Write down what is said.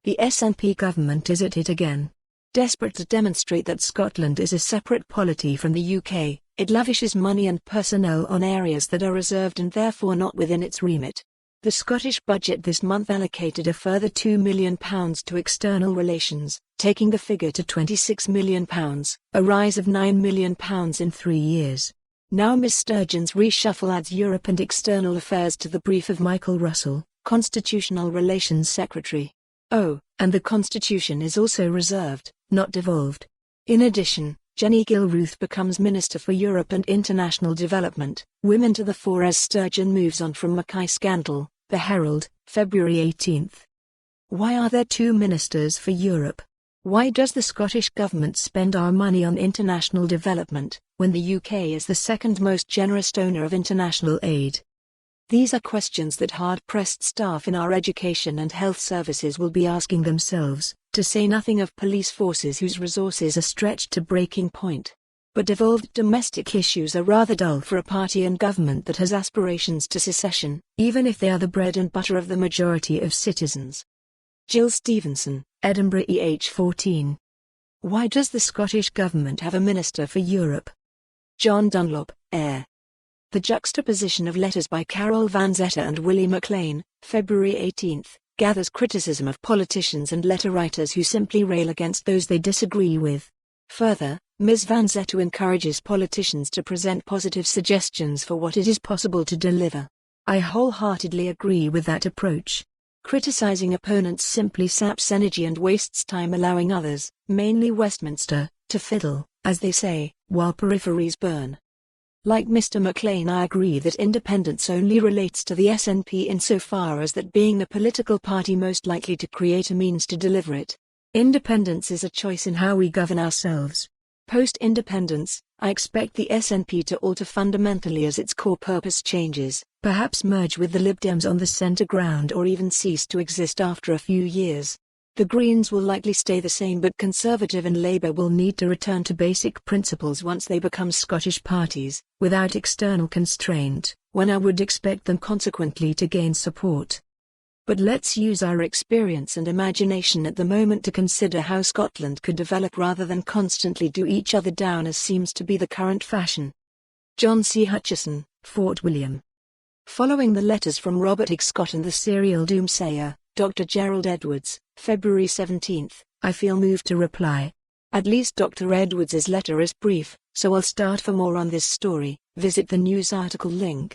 The SNP government is at it again. Desperate to demonstrate that Scotland is a separate polity from the UK, it lavishes money and personnel on areas that are reserved and therefore not within its remit. The Scottish budget this month allocated a further £2 million to external relations, taking the figure to £26 million, a rise of £9 million in 3 years. Now Ms Sturgeon's reshuffle adds Europe and external affairs to the brief of Michael Russell, Constitutional Relations Secretary. Oh, and the Constitution is also reserved, not devolved. In addition, Jenny Gilruth becomes Minister for Europe and International Development, Women to the Fore as Sturgeon moves on from Mackay scandal, The Herald, February 18. Why are there 2 ministers for Europe? Why does the Scottish Government spend our money on international development, when the UK is the second most generous donor of international aid? These are questions that hard-pressed staff in our education and health services will be asking themselves, to say nothing of police forces whose resources are stretched to breaking point. But devolved domestic issues are rather dull for a party in government that has aspirations to secession, even if they are the bread and butter of the majority of citizens. Jill Stevenson, Edinburgh EH14. Why does the Scottish Government have a Minister for Europe? John Dunlop, Heir. The juxtaposition of letters by Carol Vanzetta and Willie McLean, February 18, gathers criticism of politicians and letter writers who simply rail against those they disagree with. Further, Ms Vanzetta encourages politicians to present positive suggestions for what it is possible to deliver. I wholeheartedly agree with that approach. Criticizing opponents simply saps energy and wastes time, allowing others, mainly Westminster, to fiddle, as they say, while peripheries burn. Like Mr. McLean, I agree that independence only relates to the SNP insofar as that being the political party most likely to create a means to deliver it. Independence is a choice in how we govern ourselves. Post-independence, I expect the SNP to alter fundamentally as its core purpose changes, perhaps merge with the Lib Dems on the centre ground or even cease to exist after a few years. The Greens will likely stay the same, but Conservative and Labour will need to return to basic principles once they become Scottish parties, without external constraint, when I would expect them consequently to gain support. But let's use our experience and imagination at the moment to consider how Scotland could develop rather than constantly do each other down as seems to be the current fashion. John C. Hutchison, Fort William. Following the letters from Robert Higgs Scott and the serial doomsayer, Dr. Gerald Edwards, February 17, I feel moved to reply. At least Dr. Edwards's letter is brief, so I'll start. For more on this story, visit the news article link.